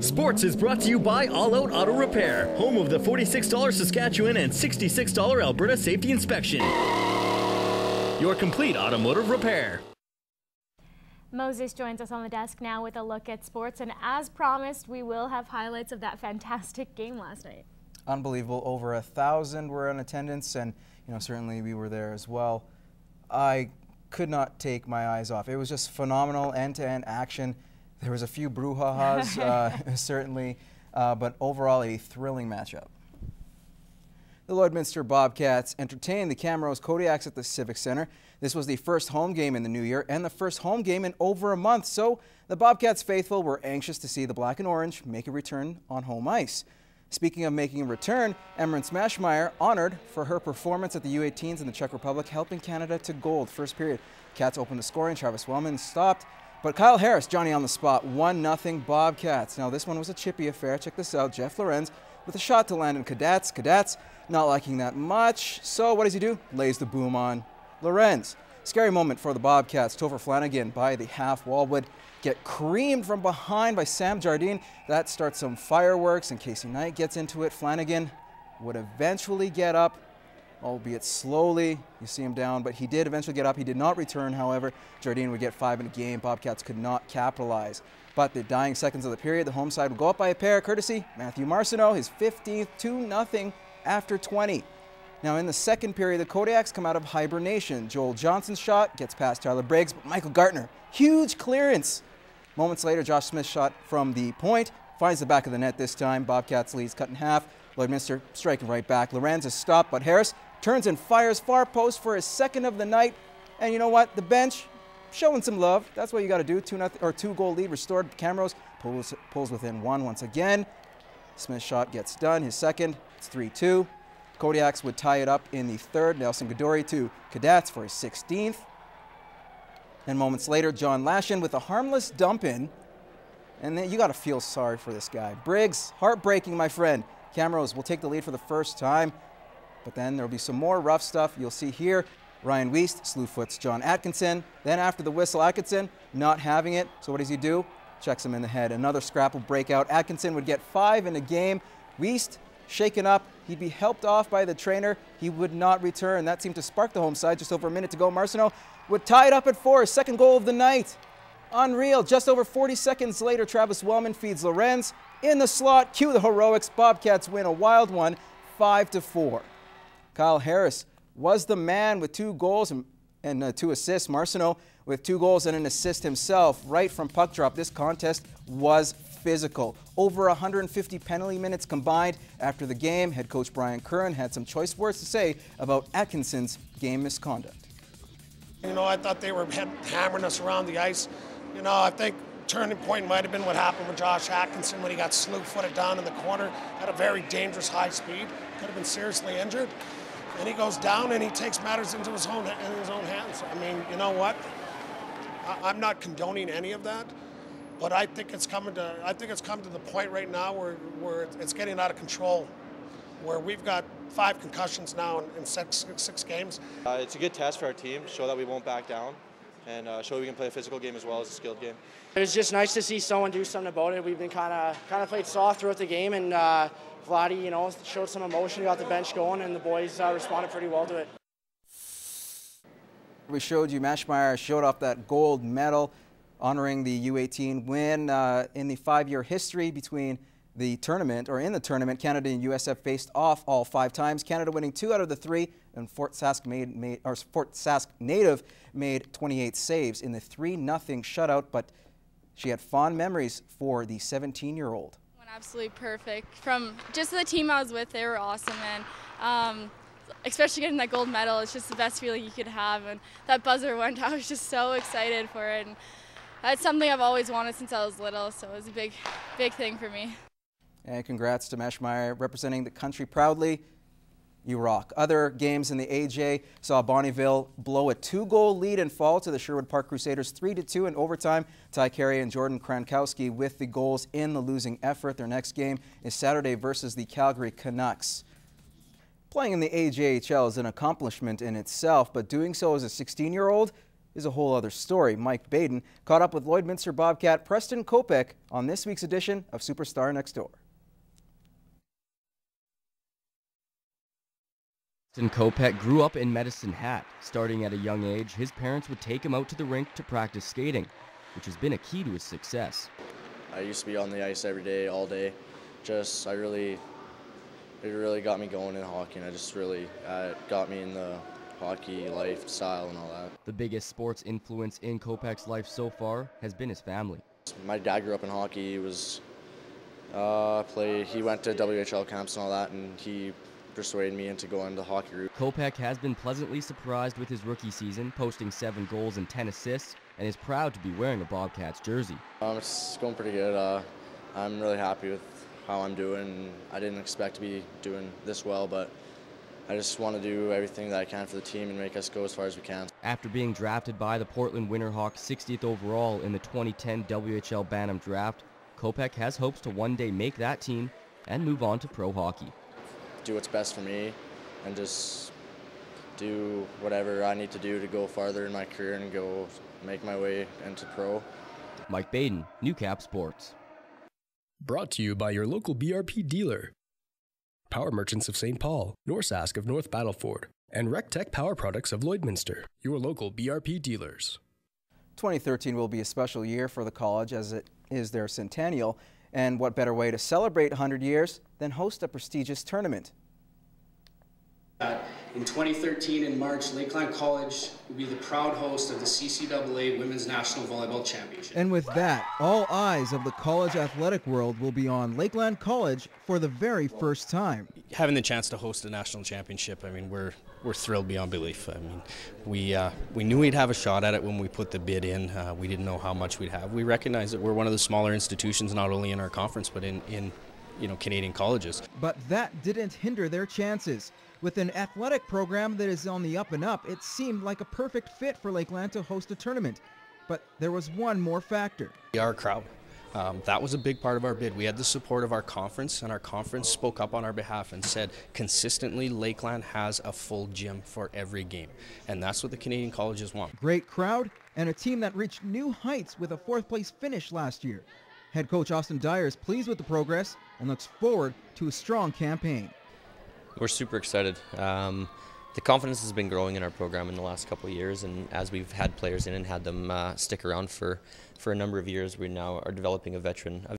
Sports is brought to you by All Out Auto Repair, home of the $46 Saskatchewan and $66 Alberta Safety Inspection. Your complete automotive repair. Moses joins us on the desk now with a look at sports, and as promised, we will have highlights of that fantastic game last night. Unbelievable. Over 1,000 were in attendance, and certainly we were there as well. I could not take my eyes off. It was just phenomenal end-to-end action. There was a few brouhahas, certainly, but overall a thrilling matchup. The Lloydminster Bobcats entertained the Camrose Kodiaks at the Civic Centre. This was the first home game in the new year and the first home game in over a month, so the Bobcats faithful were anxious to see the black and orange make a return on home ice. Speaking of making a return, Emmeryn Smashmeyer honored for her performance at the U18s in the Czech Republic, helping Canada to gold. First period, Cats opened the scoring, Travis Wellman stopped, but Kyle Harris, Johnny on the spot, 1-0 Bobcats. Now this one was a chippy affair. Check this out, Jeff Lorenz with a shot to land in Kodiaks. Kodiaks not liking that much, so what does he do? Lays the boom on Lorenz. Scary moment for the Bobcats. Topher Flanagan by the half wall would get creamed from behind by Sam Jardine. That starts some fireworks, and Casey Knight gets into it. Flanagan would eventually get up, albeit slowly. You see him down, but he did eventually get up. He did not return, however. Jardine would get 5 in a game. Bobcats could not capitalize. But the dying seconds of the period, the home side would go up by a pair, courtesy Matthew Marcineau, his 15th, 2-0 after 20. Now in the second period, the Kodiaks come out of hibernation. Joel Johnson's shot gets past Tyler Briggs, but Michael Gartner, huge clearance. Moments later, Josh Smith's shot from the point finds the back of the net this time. Bobcats leads cut in half. Lloydminster striking right back. Lorenz is stopped, but Harris turns and fires far post for his second of the night. And you know what? The bench showing some love. That's what you got to do. 2-goal lead restored. Camrose pulls within one once again. Smith's shot gets done. His second. It's 3-2. Kodiaks would tie it up in the third. Nelson Godori to Kodiaks for his 16th. And moments later, John Lashin with a harmless dump in. And then you got to feel sorry for this guy. Briggs, heartbreaking, my friend. Camrose will take the lead for the first time. But then there'll be some more rough stuff. You'll see here, Ryan Wiest slew-foots John Atkinson. Then after the whistle, Atkinson not having it. So what does he do? Checks him in the head. Another scrapple breakout. Atkinson would get 5 in a game. Wiest shaken up. He'd be helped off by the trainer. He would not return. That seemed to spark the home side. Just over a minute to go. Marcineau would tie it up at 4. His second goal of the night. Unreal. Just over 40 seconds later, Travis Wellman feeds Lorenz in the slot. Cue the heroics. Bobcats win a wild one, 5-4. Kyle Harris was the man with 2 goals and 2 assists. Marcineau with 2 goals and an assist himself. Right from puck drop, this contest was physical. Over 150 penalty minutes combined. After the game, head coach Brian Curran had some choice words to say about Atkinson's game misconduct. I thought they were hammering us around the ice. I think turning point might have been what happened with Josh Atkinson when he got slew-footed down in the corner at a very dangerous high speed. Could have been seriously injured. And he goes down and he takes matters into his own hands. I mean, you know what? I'm not condoning any of that, but I think it's come to the point right now where it's getting out of control, where we've got 5 concussions now in six games. It's a good test for our team, show that we won't back down, and show we can play a physical game as well as a skilled game. It was just nice to see someone do something about it. We've been kind of played soft throughout the game, and Vladdy, showed some emotion, got the bench going, and the boys responded pretty well to it. We showed you Mashmeyer showed off that gold medal, honoring the U18 win in the 5-year history between the tournament, or in the tournament. Canada and USF faced off all 5 times. Canada winning 2 out of the 3, and Fort Sask native made 28 saves in the 3-0 shutout. But she had fond memories for the 17-year-old. Absolutely perfect. From just the team I was with, they were awesome, and especially getting that gold medal, it's just the best feeling you could have. And that buzzer went, I was just so excited for it. And that's something I've always wanted since I was little, so it was a big thing for me. And congrats to Mashmeyer, representing the country proudly. You rock. Other games in the AJ saw Bonnyville blow a 2-goal lead and fall to the Sherwood Park Crusaders 3-2 in overtime. Ty Carey and Jordan Krankowski with the goals in the losing effort. Their next game is Saturday versus the Calgary Canucks. Playing in the AJHL is an accomplishment in itself, but doing so as a 16-year-old is a whole other story. Mike Baden caught up with Lloydminster Bobcat Preston Kopeck on this week's edition of Superstar Next Door. Preston Kopeck grew up in Medicine Hat. Starting at a young age, his parents would take him out to the rink to practice skating, which has been a key to his success. I used to be on the ice every day, all day. It really got me going in hockey, and it just really got me in the hockey lifestyle and all that. The biggest sports influence in Kopeck's life so far has been his family. My dad grew up in hockey. He was he went to AJHL camps and all that, and he persuaded me into going to the hockey route. Kopeck has been pleasantly surprised with his rookie season, posting 7 goals and 10 assists, and is proud to be wearing a Bobcats jersey. It's going pretty good. I'm really happy with how I'm doing. I didn't expect to be doing this well, but I just want to do everything that I can for the team and make us go as far as we can. After being drafted by the Portland Winterhawks 60th overall in the 2010 WHL Bantam draft, Kopeck has hopes to one day make that team and move on to pro hockey. Do what's best for me and just do whatever I need to do to go farther in my career and go make my way into pro. Mike Baden, Newcap Sports. Brought to you by your local BRP dealer. Power Merchants of St. Paul, Norsask of North Battleford, and RecTech Power Products of Lloydminster, your local BRP dealers. 2013 will be a special year for the college as it is their centennial, and what better way to celebrate 100 years than host a prestigious tournament. In 2013 in March, Lakeland College will be the proud host of the CCAA Women's National Volleyball Championship. And with that, all eyes of the college athletic world will be on Lakeland College for the very first time. Having the chance to host a national championship, I mean, we're thrilled beyond belief. I mean, we knew we'd have a shot at it when we put the bid in. We didn't know how much we'd have. We recognize that we're one of the smaller institutions, not only in our conference, but in Canadian colleges. But that didn't hinder their chances. With an athletic program that is on the up and up, it seemed like a perfect fit for Lakeland to host a tournament. But there was one more factor. Our crowd. That was a big part of our bid. We had the support of our conference, and our conference spoke up on our behalf and said consistently Lakeland has a full gym for every game. And that's what the Canadian colleges want. Great crowd and a team that reached new heights with a 4th place finish last year. Head coach Austin Dyer is pleased with the progress and looks forward to a strong campaign. We're super excited. The confidence has been growing in our program in the last couple of years, and as we've had players in and had them stick around for a number of years, we now are developing a veteran